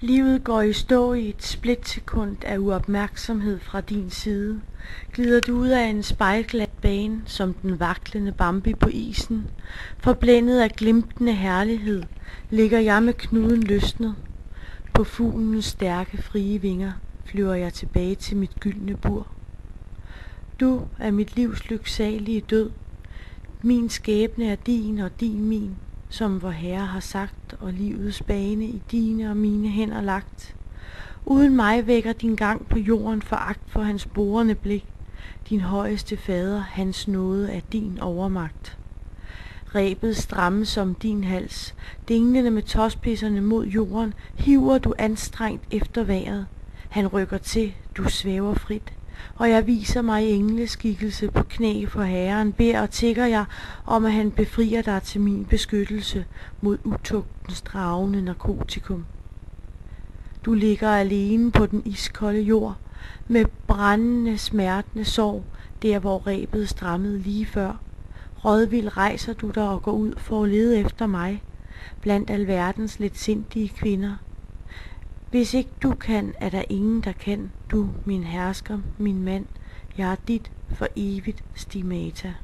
Livet går i stå i et splitsekund af uopmærksomhed fra din side. Glider du ud af en spejlglat bane som den vaklende Bambi på isen. Forblændet af glimtende herlighed ligger jeg med knuden løsnet. På fuglens stærke frie vinger flyver jeg tilbage til mit gyldne bur. Du er mit livs lyksalige død. Min skæbne er din og din min, som vor Herre har sagt, og livets bane i dine og mine hænder lagt. Uden mig vækker din gang på jorden foragt for hans borende blik. Din højeste fader, hans nåde er din overmagt. Rebet strammes som din hals, dinglende med tåspidserne mod jorden, hiver du anstrengt efter vejret. Han rykker til, du svæver frit, og jeg viser mig i engleskikkelse på knæ for Herren, beder og tigger jeg om, at han befrier dig til min beskyttelse mod utugtens dragende narkotikum. Du ligger alene på den iskolde jord, med brændende, smertende sorg, der hvor rebet strammede lige før. Rådvild rejser du dig og går ud for at lede efter mig, blandt alverdens letsindige kvinder. Hvis ikke du kan, er der ingen, der kan. Du, min hersker, min mand, jeg er dit for evigt stigmata.